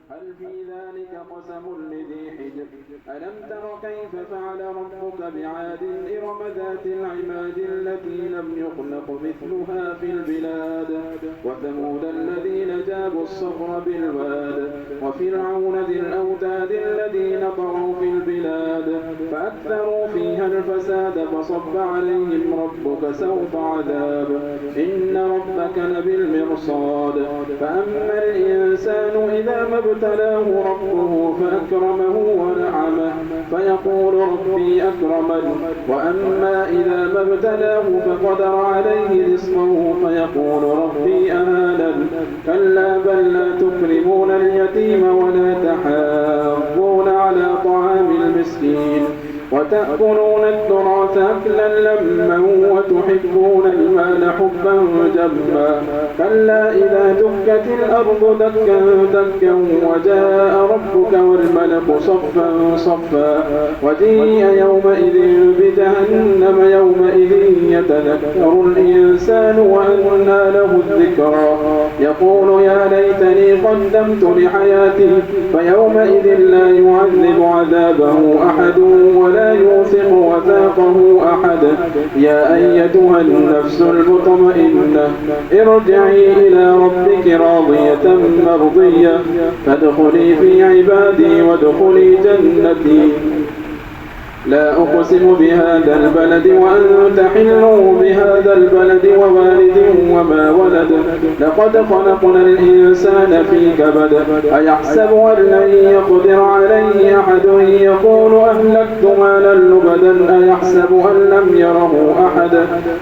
هل في ذلك قسم لذي حجر ألم تر كيف فعل ربك بعاد إرم ذات العماد التي لم يخلق مثلها في البلاد وثمود الذين جابوا الصخر بالواد وفرعون ذي الأوتاد الذين طغوا في البلاد فأكثروا فيها الفساد فصب عليهم ربك سوط عذاب إن ربك لبالمرصاد فأما الإنسان إذا ما ابتلاه ربه فأكرمه ونعمه فيقول ربي أكرمن وأما إذا ما ابتلاه فقدر عليه رزقه فيقول ربي أهانن كلا بل لا تكرمون اليتيم ولا تحاضون على طعام المسكين وتأكلون التراث أكلا لما وتحبون المال حبا جما كلا إذا دكت الأرض دكا دكا وجاء ربك والملك صفا صفا وجيء يومئذ بجهنم يومئذ يتذكر الإنسان وأنى له الذكرى يقول يا ليتني قدمت لحياتي فيومئذ لا يعذب عذابه أحد ولا يوثق وثاقه أحد يا أيتها النفس المطمئنة ارجعي إلى ربك راضية مرضية فادخلي في عبادي وادخلي جنتي لا أقسم بهذا البلد وأنت حل بهذا البلد ووالد وما ولد لقد خلقنا الإنسان في كبد أيحسب أن لن يقدر عليه أحد يقول أهلكت مالا لبدا أيحسب أن لم يره أحد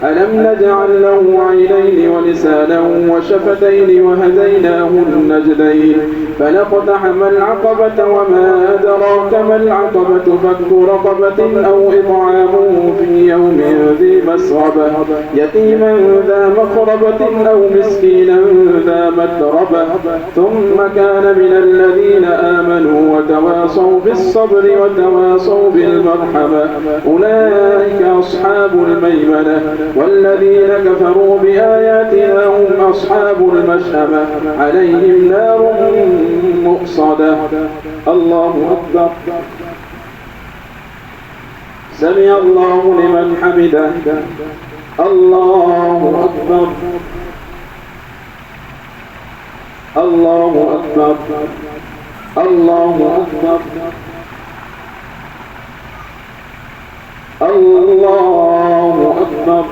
ألم نجعل له عينين ولسانا وشفتين وهديناه النجدين فلاقتحم العقبة وما أدراك ما العقبة فك رقبة أو إطعام في يوم ذي مسغبة يتيما ذا مقربة أو مسكينا ذا متربة ثم كان من الذين آمنوا وتواصوا بالصبر وتواصوا بالمرحمة أولئك أصحاب الميمنة والذين كفروا بآياتنا هم أصحاب المشأمة عليهم نار مؤصدة الله أكبر سمع الله لمن حمده الله أكبر الله أكبر الله أكبر الله أكبر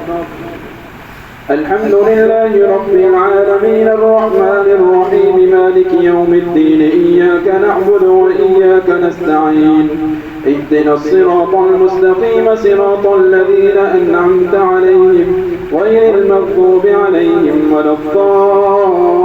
الحمد لله رب العالمين الرحمن الرحيم مالك يوم الدين إياك نعبد وإياك نستعين اهدنا الصراط المستقيم صراط الذين أنعمت عليهم غير المغضوب عليهم ولا الضالين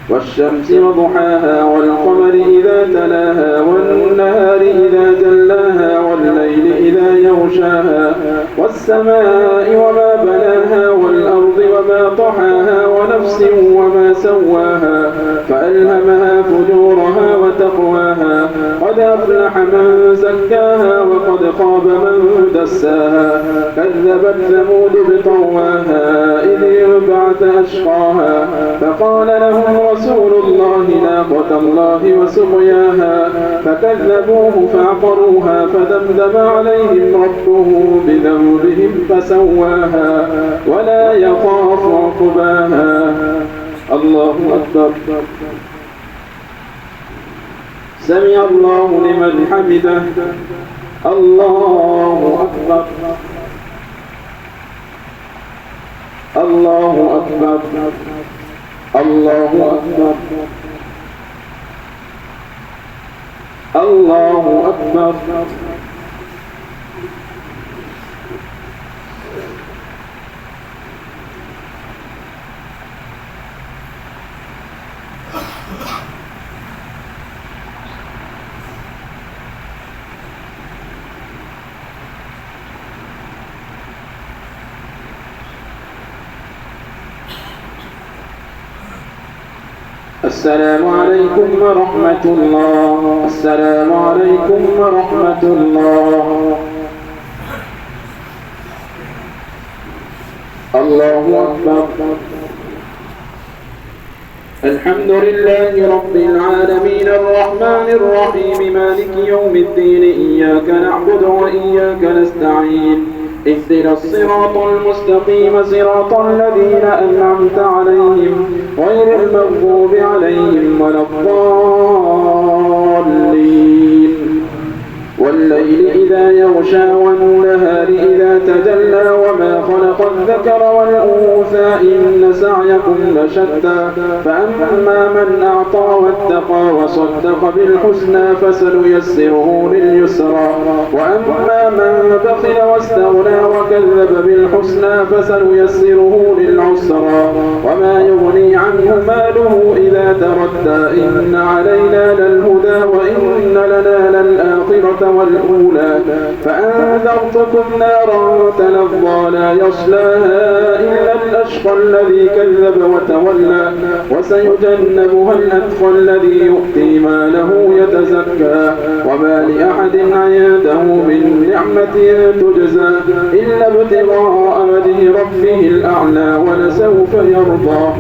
والشمس وضحاها والقمر إذا تلاها والنهار إذا جلاها والليل إذا يغشاها والسماء وما بناها والأرض وما طحاها ونفس وما سواها فألهمها فجورها وتقواها قد أفلح من زكاها وقد خاب من دساها كذبت ثمود بطغواها إذ انبعث أشقاها فقال لهم رسول الله ناقة الله وسقياها فكذبوه فعقروها فدمدم عليهم ربهم بذنبهم فسواها ولا يخاف عقباها الله أكبر سمع الله لمن حمده الله أكبر الله أكبر الله أكبر الله أكبر السلام عليكم ورحمة الله السلام عليكم ورحمة الله الله أكبر الحمد لله رب العالمين الرحمن الرحيم مالك يوم الدين إياك نعبد وإياك نستعين اهدنا الصراط المستقيم صراط الذين أنعمت عليهم غير المغضوب عليهم ولا الضالين والليل إذا يغشى والنهار إذا تجلى وما خلق الذكر والأنثى إن سعيكم لشتى فأما من أعطى واتقى وصدق بالحسنى فسنيسره لليسرى وأما من بخل واستغنى وكذب بالحسنى فسنيسره للعسرى وما يغني عنه ماله إذا تردى إن علينا للهدى وإن لنا للآخرة والأولى فأنذرتكم نارا تلظى لا يصلاها إلا الأشقى الذي كذب وتولى وسيجنبها الأتقى الذي يؤتي ماله يتزكى وما لأحد عنده من نعمة تجزى إلا ابتغاء وجه ربه الأعلى ولسوف يرضى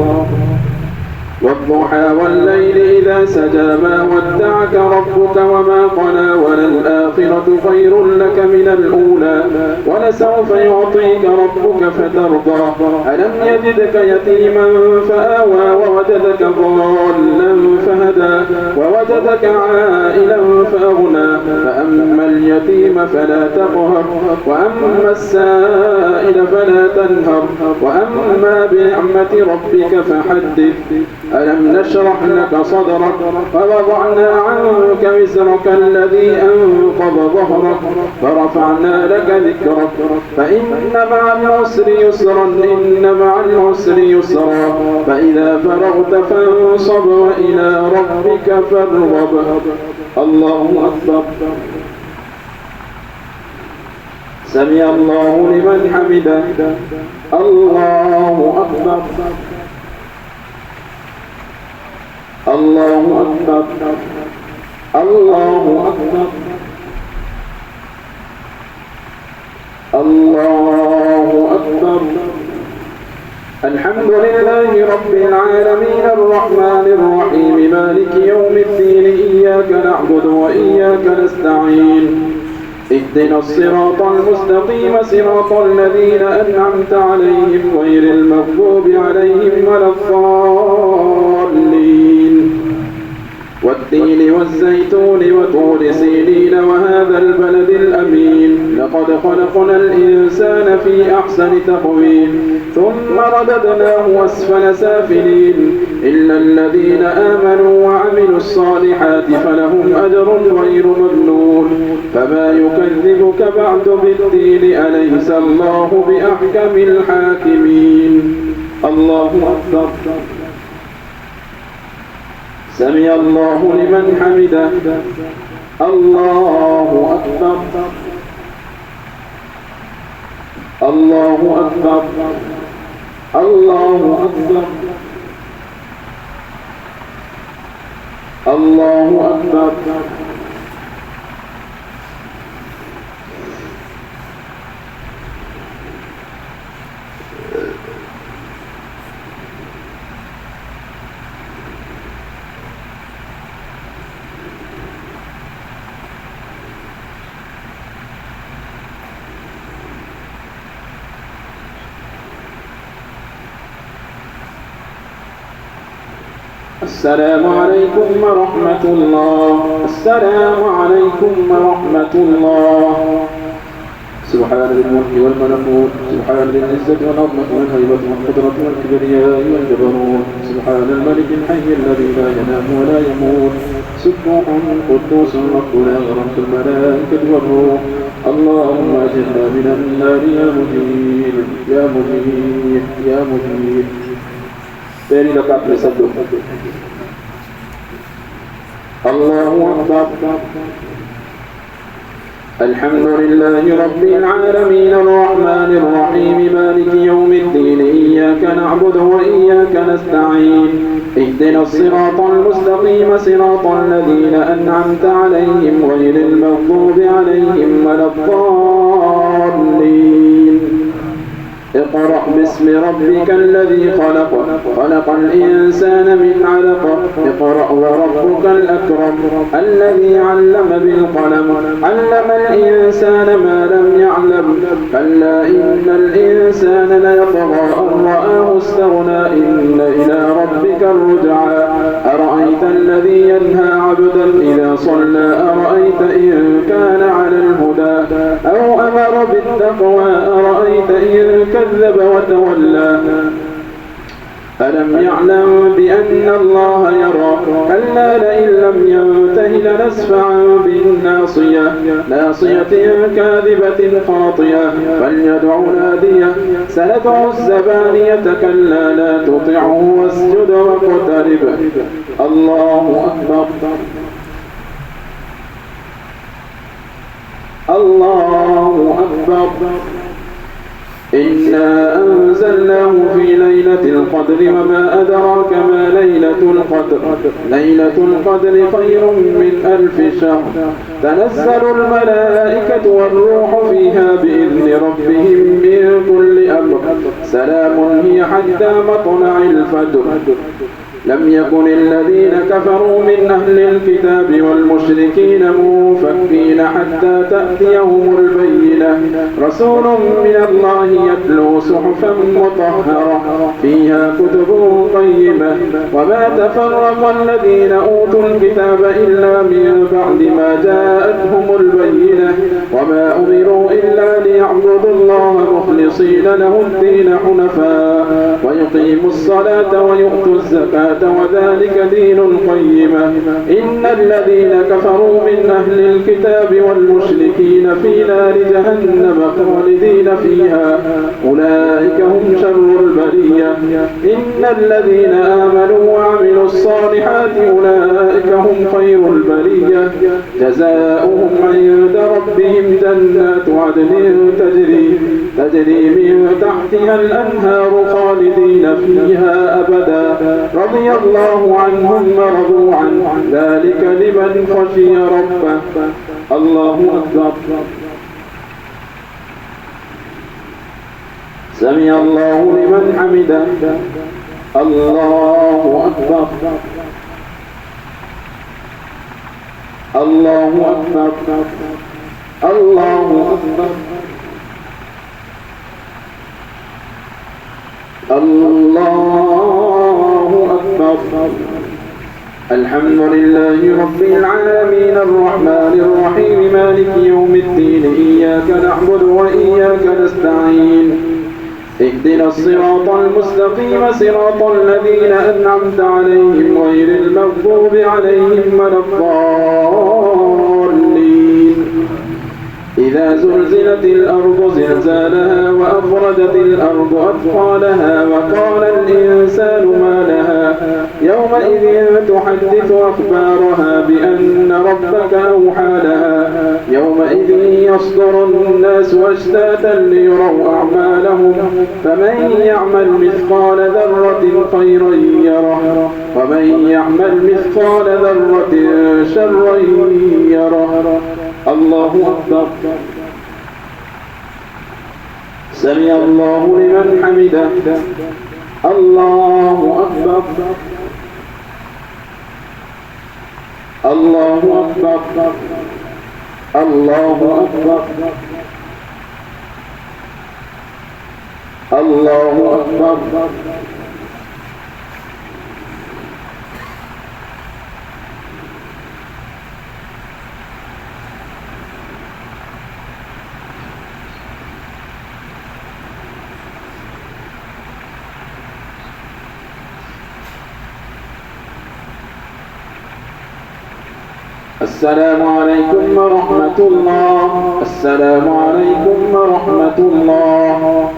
والضحى والليل إذا سجى ما ودعك ربك وما قلى وللآخرة خير لك من الأولى ولسوف يعطيك ربك فترضى ألم يجدك يتيما فآوى ووجدك ضالا فهدى ووجدك عائلا فأغنى فأما اليتيم فلا تقهر وأما السائل فلا تنهر وأما بنعمة ربك فحدث ألم نشرح لك صدرك فوضعنا عنك وزرك الذي أنقض ظهرك فرفعنا لك ذكرك فإن مع العسر يسرا إن مع العسر يسرا فإذا فرغت فانصب وإلى ربك فارغب الله أكبر سمع الله لمن حمده الله أكبر الله أكبر الله أكبر الله أكبر الحمد لله رب العالمين الرحمن الرحيم مالك يوم الدين إياك نعبد وإياك نستعين اهدنا الصراط المستقيم صراط الذين أنعمت عليهم غير المغضوب عليهم ولا الضالين والتين والزيتون وطور سينين وهذا البلد الأمين لقد خلقنا الإنسان في أحسن تقويم ثم رددناه أسفل سافلين إلا الذين آمنوا وعملوا الصالحات فلهم أجر غير ممنون فما يكذبك بعد بالدين أليس الله بأحكم الحاكمين الله أكبر سمع الله لمن حمده الله أكبر الله أكبر الله أكبر الله أكبر السلام عليكم ورحمة الله السلام عليكم ورحمة الله سبحان الملك والملكوت سبحان العزة والعظمة والهيبة والقدرة والكبرياء والجبروت سبحان الملك الحي الذي لا ينام ولا يموت سبوح قدوس ربنا ورب الملائكة والروح اللهم أجرنا من النار يا مجيب يا مجيب يا مجيب पहली रकात में सब लोग अल्लाहु अकबर الحمد لله رب العالمين الرحمن الرحيم مالك يوم الدين إياك نعبد وإياك نستعين اهدنا الصراط المستقيم صراط الذين أنعمت عليهم غير المغضوب عليهم ولا الضالين اقرأ باسم ربك الذي خلق خلق الإنسان من علق اقرأ وربك الأكرم الذي علم بالقلم علم الإنسان ما لم يعلم كلا إن الإنسان ليطغى أن رآه استغنى إن إلى ربك الرجعى أرأيت الذي ينهى عبدا إذا صلى أرأيت إن كان على الهدى أو أمر بالتقوى أرأيت إن كذب وتولى ألم يعلم بأن الله يرى كلا لئن لم ينته لنسفعا بالناصية ناصية كاذبة خاطئة فليدع ناديه سندع الزبانية كلا لا تطعه واسجد واقترب الله أكبر الله أكبر إنا أنزلناه في ليلة القدر وما أدراك ما ليلة القدر ليلة القدر خير من 1000 شهر تنزل الملائكة والروح فيها بإذن ربهم من كل أمر سلام هي حتى مطلع الفجر لم يكن الذين كفروا من أهل الكتاب والمشركين منفكين حتى تأتيهم البينة رسول من الله يتلو صحفا مطهرة فيها كتب قيمة وما تفرق الذين أوتوا الكتاب إلا من بعد ما جاءتهم البينة وما أمروا إلا ليعبدوا الله مخلصين له الدين حنفاء ويقيموا الصلاة ويؤتوا الزكاة وذلك دين القيمة إن الذين كفروا من أهل الكتاب والمشركين في نار جهنم خالدين فيها أولئك هم شر البرية إن الذين آمنوا وعملوا الصالحات أولئك هم خير البرية جزاؤهم عند ربهم جنات عدن تجري من تحتها الأنهار خالدين فيها أبدا رضي الله عنهم ورضوا عنه ذلك لمن خشي ربه الله أكبر سمع الله لمن حمده الله أكبر الله أكبر الله أكبر الله أكبر الحمد لله رب العالمين الرحمن الرحيم مالك يوم الدين إياك نعبد وإياك نستعين اهدنا الصراط المستقيم صراط الذين أنعمت عليهم غير المغضوب عليهم ولا الضالين إذا زلزلت الأرض زلزالها وأخرجت الأرض أثقالها وقال الإنسان ما لها يومئذ تحدث أخبارها بأن ربك أوحى لها يومئذ يصدر الناس أشتاتا ليروا أعمالهم فمن يعمل مثقال ذرة خيرا يره ومن يعمل مثقال ذرة شرا يره الله أكبر سمع الله لمن حمده الله أكبر الله أكبر الله أكبر الله أكبر السلام عليكم ورحمة الله السلام عليكم ورحمة الله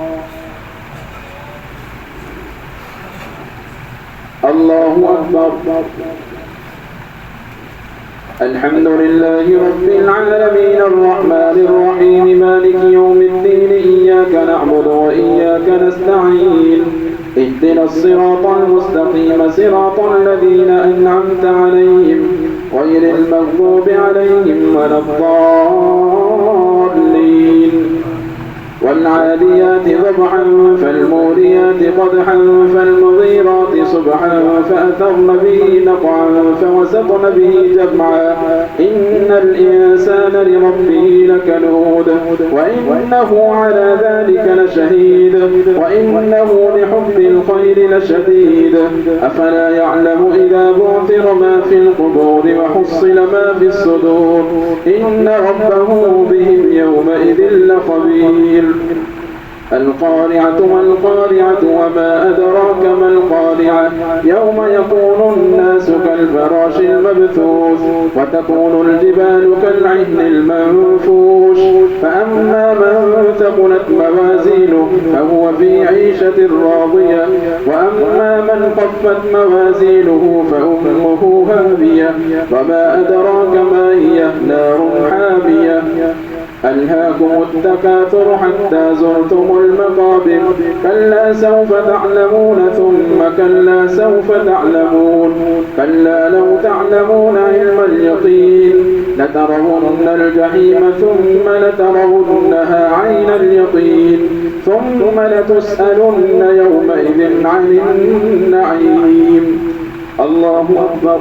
الله أكبر الحمد لله رب العالمين الرحمن الرحيم مالك يوم الدين إياك نعبد وإياك نستعين اهدنا الصراط المستقيم صراط الذين أنعمت عليهم غير المغضوب عليهم ولا الضالين والعاديات ضبحا فالموريات قدحا فالمغيرات صبحا فأثرن به نقعا فوسطن به جمعا إن الإنسان لربه لكنود وإنه على ذلك لشهيد وإنه لحب الخير لشديد أفلا يعلم إذا بعثر ما في القبور وحصل ما في الصدور إن ربه بهم يومئذ لخبير القارعة ما القارعة وما أدراك ما القارعة يوم يكون الناس كالفراش المبثوث وتكون الجبال كالعهن المنفوش فأما من ثقلت موازينه فهو في عيشة راضية وأما من خفت موازينه فأمه هاوية وما أدراك ما هي نار حامية ألهاكم التكاثر حتى زرتم المقابر كلا سوف تعلمون ثم كلا سوف تعلمون كلا لو تعلمون علم اليقين لترون الجحيم ثم لترونها عين اليقين ثم لتسألن يومئذ عن النعيم الله أكبر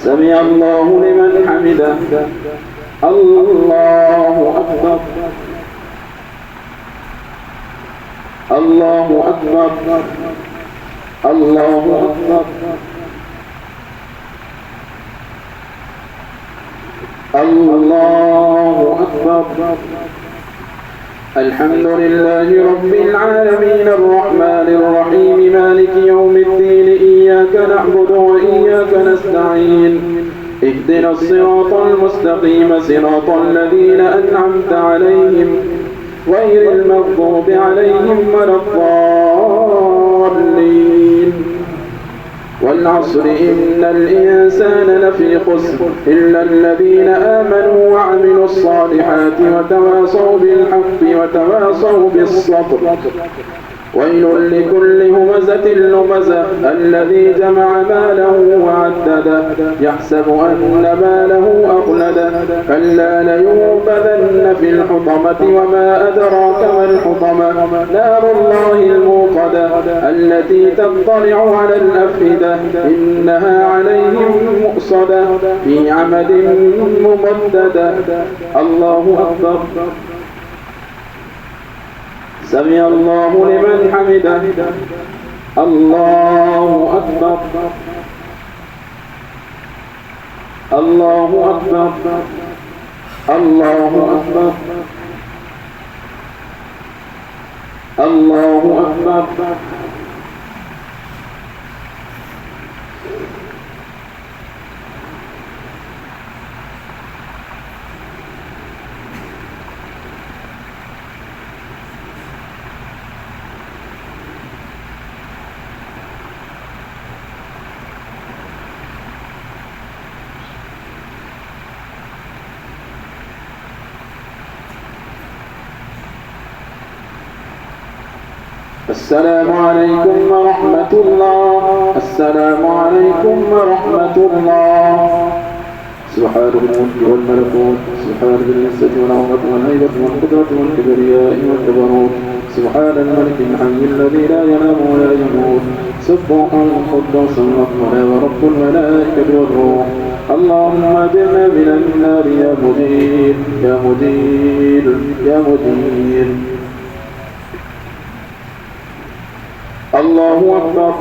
سمع الله لمن حمده الله أكبر الله أكبر الله أكبر الله أكبر الحمد لله رب العالمين الرحمن الرحيم مالك يوم الدين إياك نعبد وإياك نستعين اهدنا الصراط المستقيم صراط الذين أنعمت عليهم غير المغضوب عليهم ولا الضالين والعصر إن الإنسان لفي خسر إلا الذين آمنوا وعملوا الصالحات وتواصوا بالحق وتواصوا بالصبر ويل لكل همزة لمزة الذي جمع ماله وعدده يحسب أن ماله أخلده كلا لينبذن في الحطمة وما أدراك ما الحطمة نار الله الموقدة التي تطلع على الأفئدة إنها عليهم مؤصدة في عمد ممددة الله أكبر سمع الله لمن حمده الله أكبر الله أكبر الله أكبر الله أكبر السلام عليكم ورحمة الله السلام عليكم ورحمة الله سبحان الملك والملكوت سبحان العزة والعظمة والهيبة والقدرة والكبرياء والجبروت سبحان الملك الحي الذي لا ينام ولا يموت سبح القدوس ربنا ورب الملائكة والروح اللهم اجرنا من النار يا مجير يا مجير يا مجير الله أكبر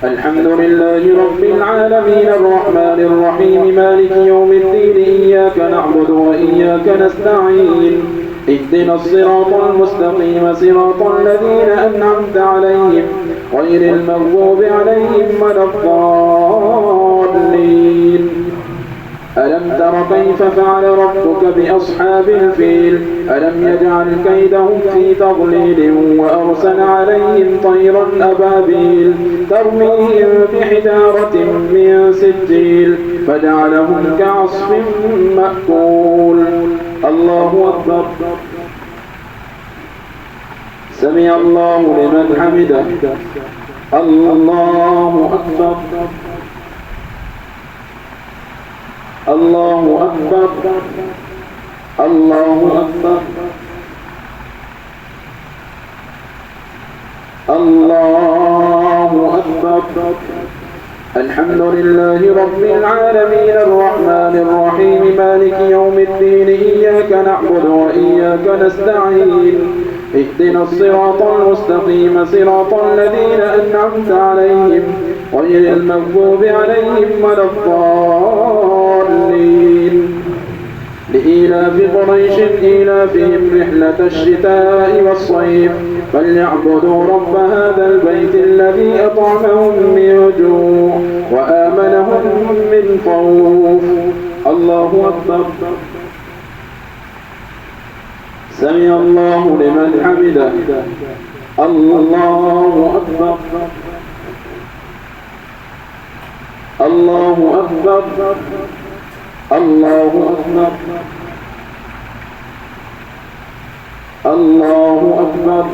الحمد لله رب العالمين الرحمن الرحيم مالك يوم الدين إياك نعبد وإياك نستعين اهدنا الصراط المستقيم صراط الذين أنعمت عليهم غير المغضوب عليهم ولا الضالين ألم تر كيف فعل ربك بأصحاب الفيل ألم يجعل كيدهم في تضليل وأرسل عليهم طيرا أبابيل ترميهم بحجارة من سجيل فجعلهم كعصف مأكول الله أكبر سمع الله لمن حمده الله أكبر الله أكبر الله أكبر الله أكبر. الحمد لله رب العالمين الرحمن الرحيم مالك يوم الدين إياك نعبد وإياك نستعين اهدنا الصراط المستقيم صراط الذين أنعمت عليهم غير المغضوب عليهم ولا الضالين. لإيلاف قريش إيلافهم رحلة الشتاء والصيف فليعبدوا رب هذا البيت الذي أطعمهم من جوع وآمنهم من خوف. الله أكبر. سمع الله لمن حمده. الله أكبر الله أكبر الله أكبر الله أكبر.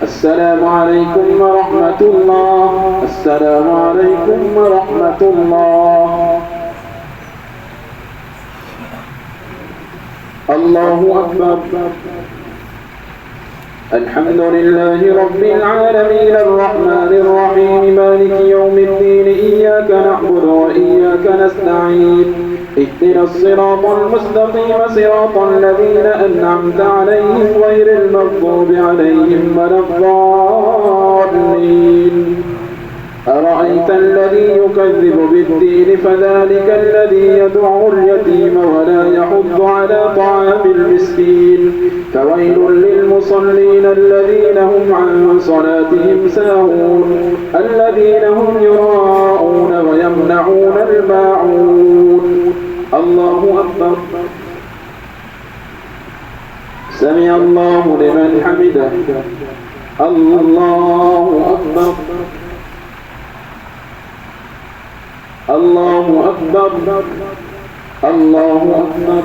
السلام عليكم ورحمة الله. السلام عليكم ورحمة الله. الله أكبر. الحمد لله رب العالمين الرحمن الرحيم مالك يوم الدين إياك نعبد وإياك نستعين اهدنا الصراط المستقيم صراط الذين أنعمت عليهم غير المغضوب عليهم ولا الضالين. أرأيت الذي يكذب بالدين فذلك الذي يدعو اليتيم ولا يحض على طعام المسكين. فويل للمصلين الذين هم عن صلاتهم ساهون الذين هم يراءون ويمنعون الماعون. الله أكبر. سمع الله لمن حمده. الله أكبر الله أكبر الله أكبر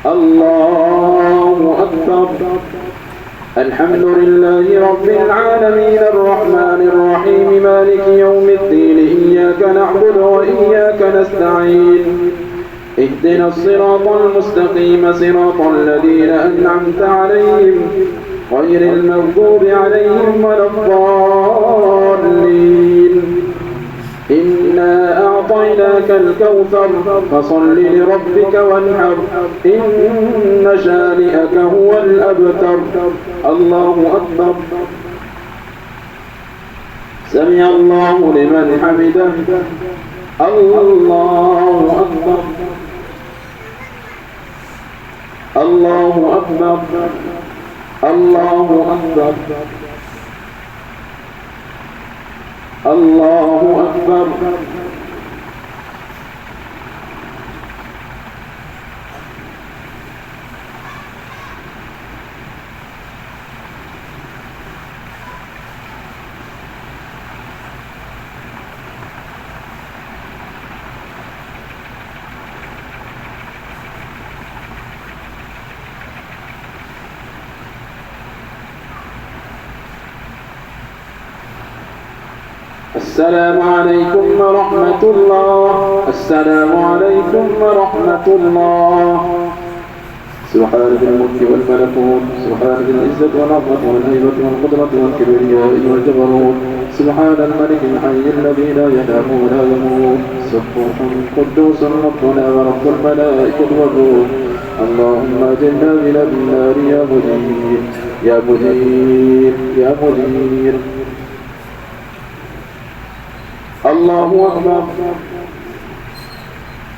الله أكبر. الحمد لله رب العالمين الرحمن الرحيم مالك يوم الدين إياك نعبد وإياك نستعين اهدنا الصراط المستقيم صراط الذين أنعمت عليهم غير المغضوب عليهم ولا الضالين. إنا أعطيناك الكوثر فصل لربك وانحر إن شانئك هو الأبتر. الله أكبر. سمع الله لمن حمده. الله أكبر الله أكبر الله أكبر الله أكبر. السلام عليكم ورحمة الله. السلام عليكم ورحمة الله. سبحان ذي الملك والملكوت سبحان ذي العزة والعظمة والهيبة والقدرة والكبرياء والجبروت سبحان الملك الحي الذي لا ينام ولا يموت سبوح قدوس ربنا ورب الملائكة والروح. اللهم اجرنا من النار يا مجير يا مجير يا مجير. الله أكبر.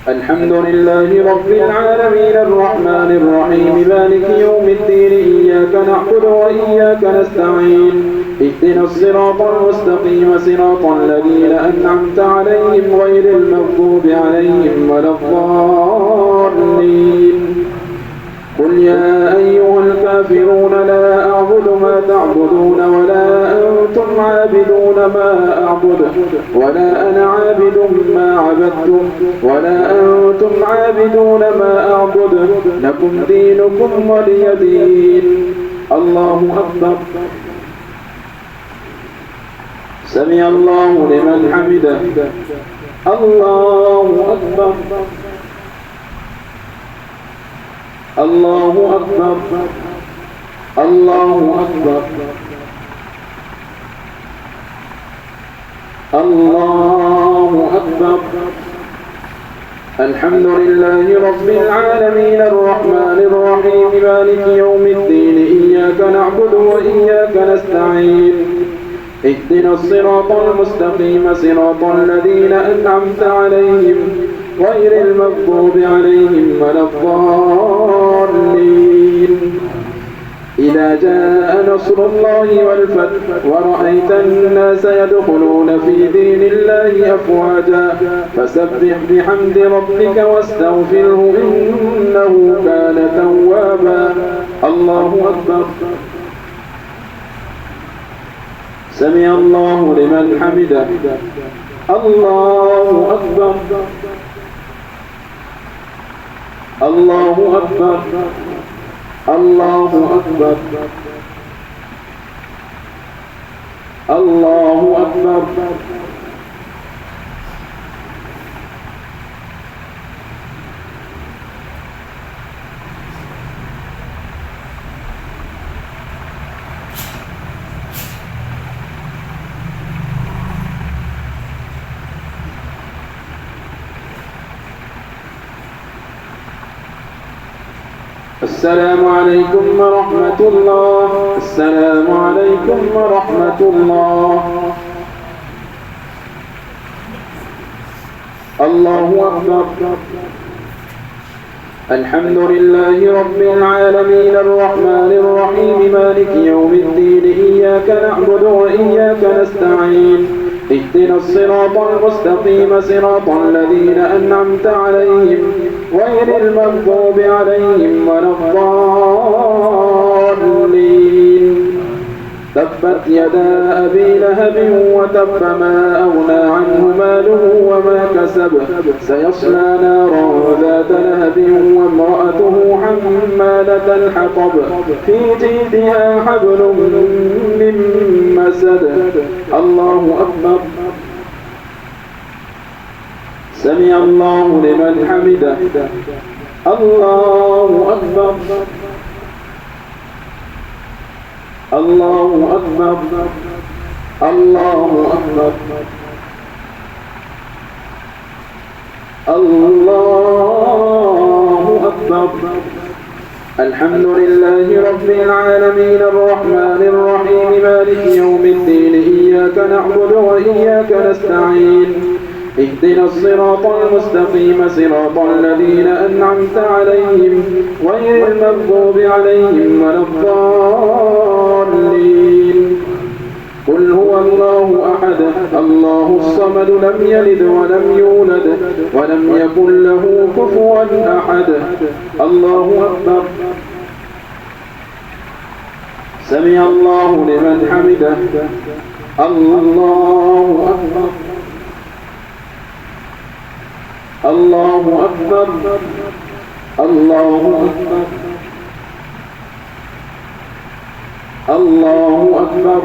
الحمد لله رب العالمين الرحمن الرحيم مالك يوم الدين إياك نعبد وإياك نستعين اهدنا الصراط المستقيم صراط الذين أنعمت عليهم غير المغضوب عليهم ولا الضالين. قل يا أيها الكافرون لا أعبد ما تعبدون ولا أنتم عابدون ما أعبد ولا أنا عابد ما عبدتم ولا أنتم عابدون ما أعبد لكم دينكم ولي دين. الله أكبر. سمع الله لمن حمده. الله أكبر. الله أكبر. الله أكبر. الله أكبر. الحمد لله رب العالمين الرحمن الرحيم مالك يوم الدين إياك نعبد وإياك نستعين اهدنا الصراط المستقيم صراط الذين أنعمت عليهم غير المغضوب عليهم ولا الضالين. إذا جاء نصر الله والفتح ورأيت الناس يدخلون في دين الله أفواجا فسبح بحمد ربك واستغفره إنه كان توابا. الله أكبر. سمع الله لمن حمده. الله أكبر. الله أكبر. الله أكبر. الله أكبر. السلام عليكم ورحمة الله. السلام عليكم ورحمة الله. الله أكبر. الحمد لله رب العالمين الرحمن الرحيم مالك يوم الدين إياك نعبد وإياك نستعين اهدنا الصراط المستقيم صراط الذين أنعمت عليهم غير المغضوب عليهم ولا الضالين. تبت يدا أبي لهب وتب ما أغنى عنه ماله وما كسب سيصلى نارا ذات لهب وامرأته حمالة الحطب في جيدها حبل من مسد. الله أكبر. سمع الله لمن حمده. الله أكبر. الله أكبر. الله أكبر. الله أكبر. الحمد لله رب العالمين الرحمن الرحيم مالك يوم الدين إياك نعبد وإياك نستعين اهدنا الصراط المستقيم صراط الذين أنعمت عليهم غير المغضوب عليهم ولا الضالين. قل هو الله أحد الله الصمد لم يلد ولم يولد ولم يكن له كفوا أحد. الله أكبر. سمع الله لمن حمده. الله أكبر. الله أكبر. الله أكبر. الله أكبر.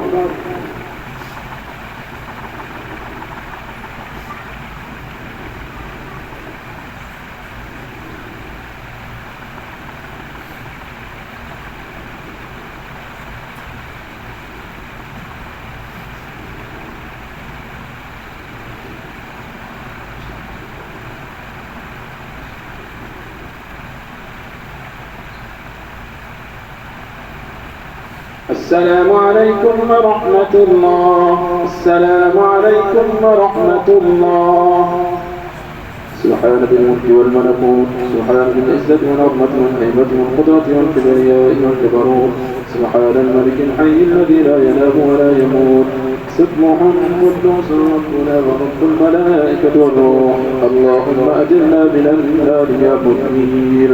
السلام عليكم ورحمة الله. السلام عليكم ورحمة الله. سبحان ذي الملك والملكوت سبحان ذي العزة والعظمة والهيبة والقدرة والكبرياء والجبروت سبحان الملك الحي الذي لا ينام ولا يموت سبح قدوس ربنا ورب الملائكة والروح اللهم أجرنا من النار يا مجير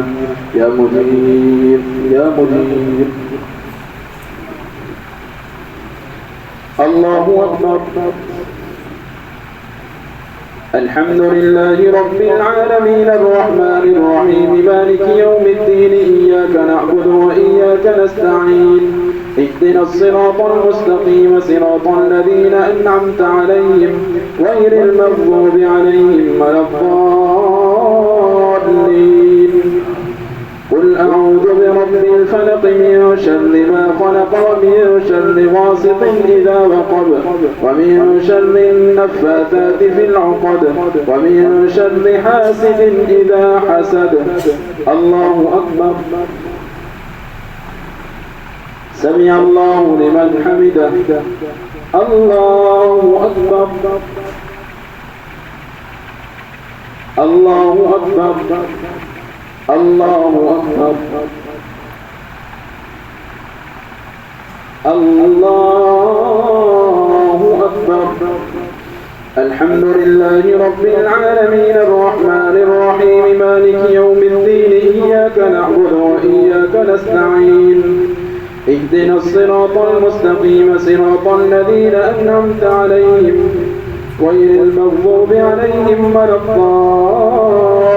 يا مجير يا مجير. الله أكبر. الحمد لله رب العالمين الرحمن الرحيم مالك يوم الدين إياك نعبد وإياك نستعين اهدنا الصراط المستقيم صراط الذين أنعمت عليهم غير المغضوب عليهم ولا الضالين. قل أعوذ برب الفلق من شر ما خلق ومن شر غاسق إذا وقب ومن شر النفاثات في العقد ومن شر حاسد إذا حسد. الله أكبر. سمع الله لمن حمده. الله أكبر. الله أكبر. الله أكبر. الله أكبر. الحمد لله رب العالمين الرحمن الرحيم مالك يوم الدين إياك نعبد وإياك نستعين اهدنا الصراط المستقيم صراط الذين أنعمت عليهم غير المغضوب عليهم ولا الضالين.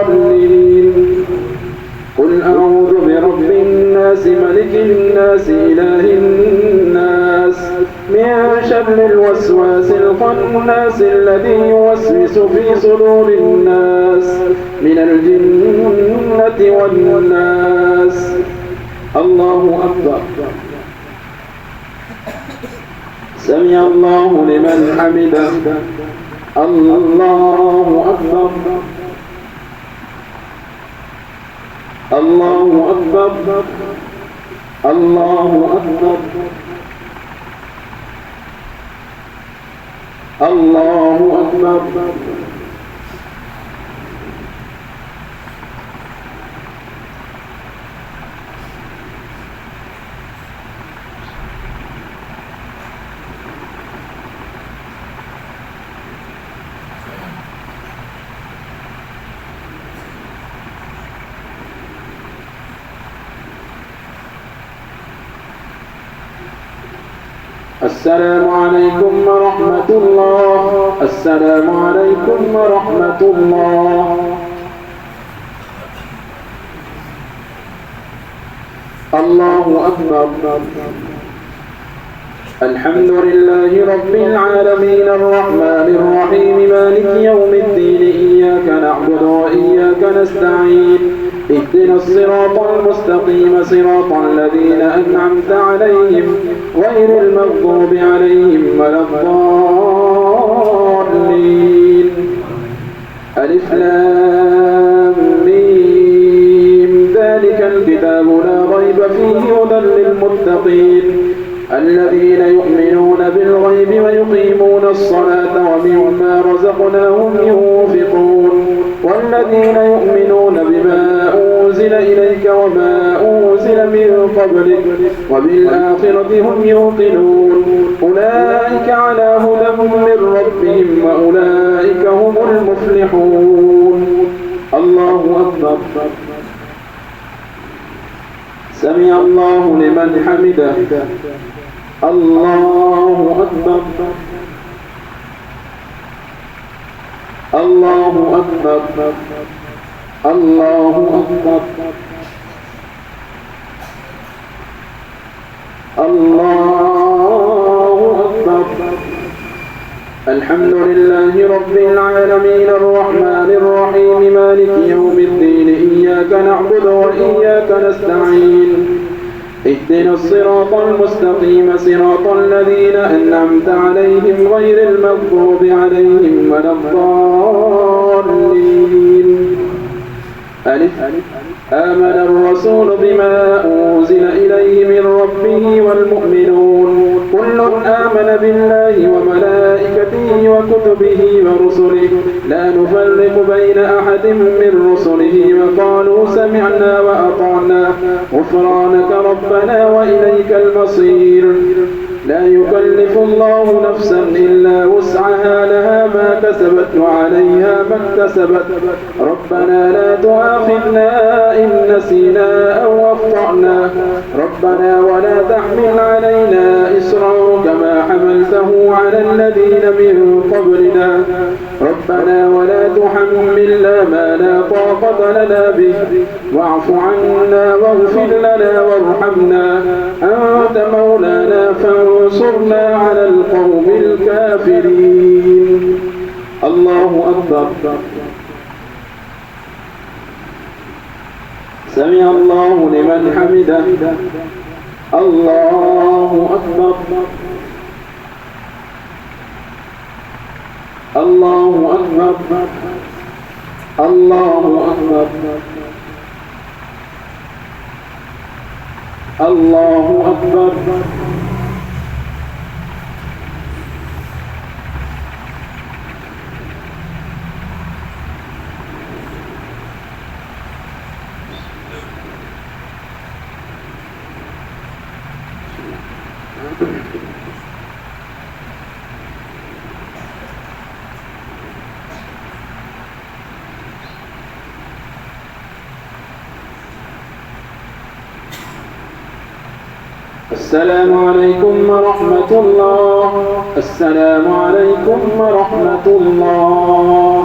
قل أعوذ برب الناس ملك الناس إله الناس من شر الوسواس الخناس الذي يوسوس في صدور الناس من الجنة والناس. الله أكبر. سمع الله لمن حمده. الله أكبر. الله أكبر. الله أكبر. الله أكبر. السلام عليكم ورحمة الله. السلام عليكم ورحمة الله. الله أكبر. الحمد لله رب العالمين الرحمن الرحيم مالك يوم الدين إياك نعبد وإياك نستعين اهدنا الصراط المستقيم صراط الذين أنعمت عليهم غير المغضوب عليهم ولا الضالين. ألف لام ميم ذلك الكتاب لا ريب فيه هدى للمتقين الذين يؤمنون بالغيب ويقيمون الصلاة ومما رزقناهم ينفقون والذين يؤمنون بما أنزل إليك وما أنزل من قبلك وبالآخرة هم يوقنون أولئك على هدى من ربهم وأولئك هم المفلحون. الله أكبر. سمع الله لمن حمده. الله أكبر. الله أكبر. الله أكبر. الله أكبر. الحمد لله رب العالمين الرحمن الرحيم مالك يوم الدين إياك نعبد وإياك نستعين اهدنا الصراط المستقيم صراط الذين أنعمت عليهم غير المغضوب عليهم ولا الضالين. ألف. آمن الرسول بما أنزل إليه من ربه والمؤمنون كل آمن بالله وملائكته وكتبه ورسله لا نفرق بين أحد من رسله وقالوا سمعنا وأطعنا غفرانك ربنا وإليك المصير. لا يكلف الله نفسا إلا وسعها لها ما كسبت وعليها ما اكتسبت ربنا لا تؤاخذنا إن نسينا أو أخطأنا ربنا ولا تحمل علينا إصرا كما حملته على الذين من قبلنا ربنا ولا تحملنا ما لا طاقة لنا به واعف عنا واغفر لنا وارحمنا أنت مولانا فانصرنا على القوم الكافرين. الله أكبر. سمع الله لمن حمده. الله أكبر. الله أكبر. الله أكبر. الله أكبر. السلام عليكم ورحمة الله. السلام عليكم ورحمة الله.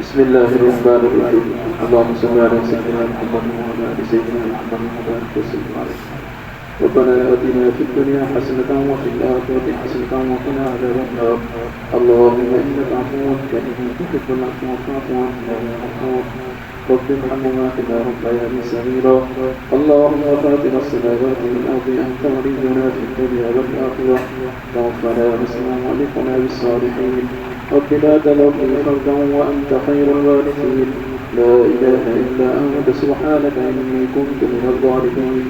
بسم الله الرحمن الرحيم. اللهم صل على سيدنا محمد وعلى آل سيدنا محمد وبارك وسلم عليه. ربنا آتنا في الدنيا حسنة وفي الآخرة حسنة وقنا عذاب النار. اللهم إنك عفو كريم تحب العفو فاعف عنا يا غفور. رب ارحمهما كما ربياني صغيرا. اللهم فاطر السماوات والأرض أنت ولينا في الدنيا والآخرة توفنا مسلما وألحقنا بالصالحين. رب لا تذرني فردا وأنت خير الوارثين. لا إله إلا أنت سبحانك إني كنت من الظالمين.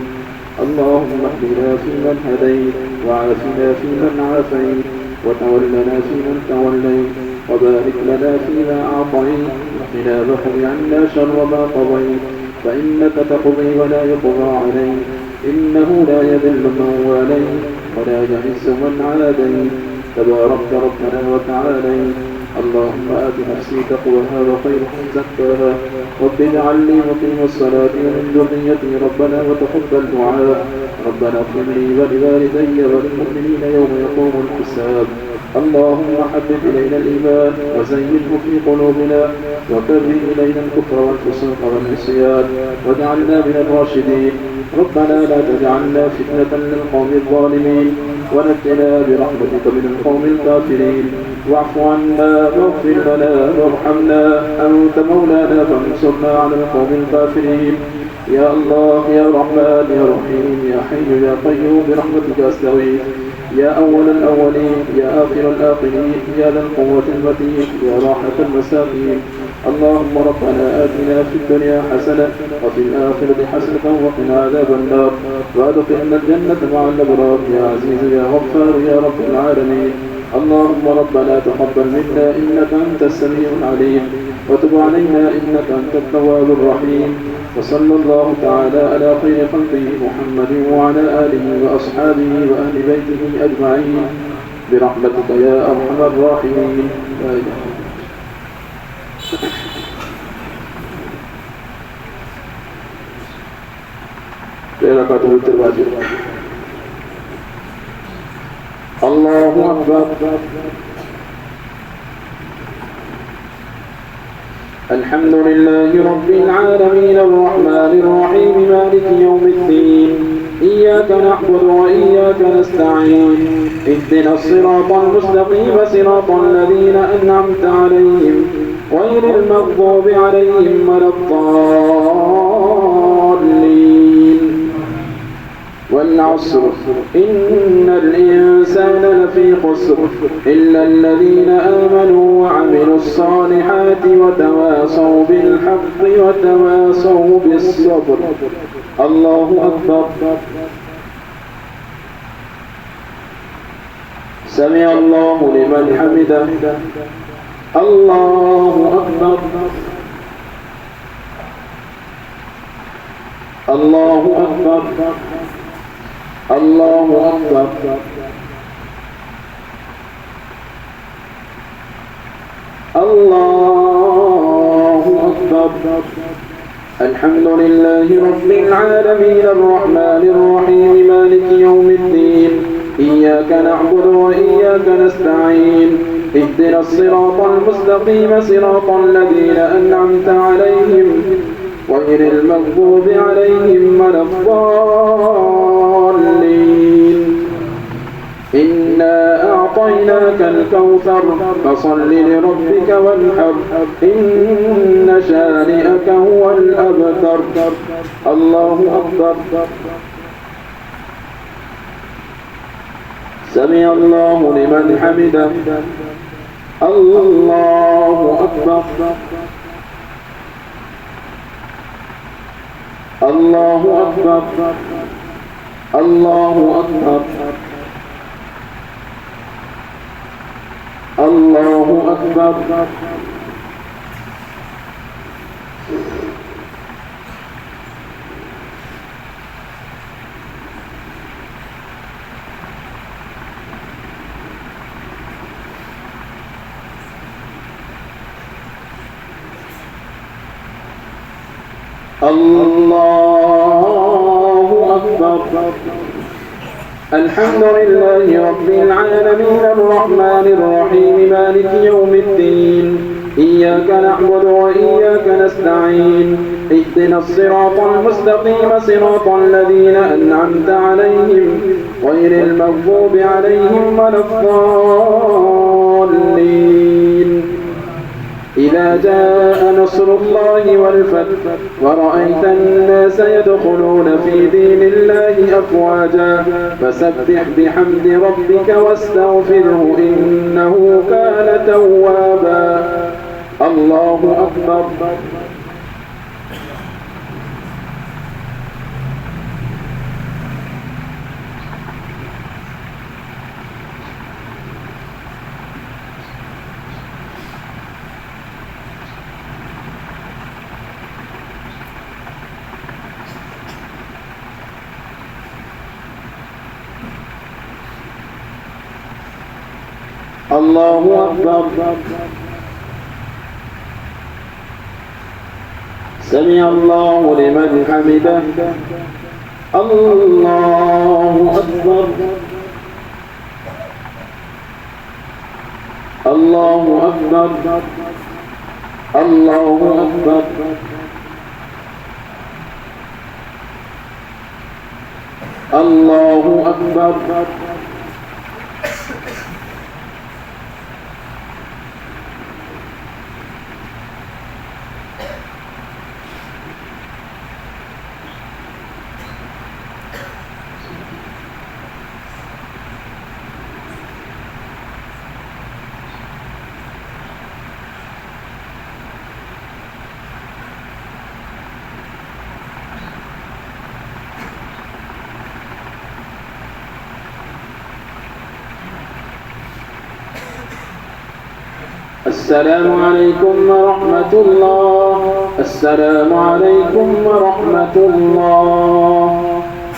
اللهم اهدنا فيمن هديت وعافنا فيمن عافيت وتولنا فيمن توليت وبارك لنا فيما أعطيت وقنا واصرف عنا شر ما قضيت فإنك تقضي ولا يقضى عليك إنه لا يذل من واليت ولا يعز من عاديت تباركت ربنا وتعاليت. اللهم آت نفسي تقواها وخير من زكاها. رب اجعل لي مقيم الصلاة ومن ذريتي ربنا وتقبل دعاء. ربنا اغفر لي ولوالدي وللمؤمنين يوم يقوم الحساب. اللهم حبب إلينا الإيمان وزينه في قلوبنا وكره إلينا الكفر والفسوق والعصيان واجعلنا من الراشدين. ربنا لا تجعلنا فتنة للقوم الظالمين ونجنا برحمتك من القوم الكافرين. واعف عنا واغفر لنا وارحمنا أنت مولانا فانصرنا على القوم الكافرين. يا الله يا رحمن يا رحيم يا حي يا قيوم برحمتك أستغيث. يا أول الأولين يا آخر الآخرين يا ذا القوة المتين يا راحة المساكين. اللهم ربنا آتنا في الدنيا حسنة وفي الآخرة حسنة وقنا عذاب النار وأدخلنا الجنة مع الأبرار يا عزيز يا غفار يا رب العالمين. اللهم ربنا تقبل منا إنك أنت السميع العليم وتب علينا إنك أنت التواب الرحيم. وصلى الله تعالى على خير خلقه محمد وعلى آله وأصحابه وأهل بيته أجمعين برحمتك يا أرحم الراحمين. لا إله إلا الله. الله أكبر. الحمد لله رب العالمين الرحمن الرحيم مالك يوم الدين إياك نعبد وإياك نستعين اهدنا الصراط المستقيم صراط الذين أنعمت عليهم غير المغضوب عليهم ولا الضالين. والعصر إن الإنسان لفي خسر إلا الذين آمنوا وعملوا الصالحات وتواصوا بالحق وتواصوا بالصبر. الله أكبر. سمع الله لمن حمده. الله أكبر. الله أكبر. الله أكبر. الله أكبر. الحمد لله رب العالمين الرحمن الرحيم مالك يوم الدين إياك نعبد وإياك نستعين اهدنا الصراط المستقيم صراط الذين أنعمت عليهم غير المغضوب عليهم ولا الضالين. إنا أعطيناك الكوثر فصل لربك وانحر إن شانئك هو الأبتر. الله أكبر. سمع الله لمن حمده. الله أكبر. الله أكبر. الله أكبر. الله أكبر. الله أكبر. الحمد لله رب العالمين الرحمن الرحيم مالك يوم الدين إياك نعبد وإياك نستعين اهدنا الصراط المستقيم صراط الذين أنعمت عليهم غير المغضوب عليهم ولا الضالين. إذا جاء نصر الله والفتح ورأيت الناس يدخلون في دين الله أفواجا فسبح بحمد ربك واستغفره إنه كان توابا. الله أكبر. الله أكبر. سمع الله لمن حمده. الله أكبر. الله أكبر. الله أكبر. الله أكبر. السلام عليكم ورحمة الله. السلام عليكم ورحمة الله.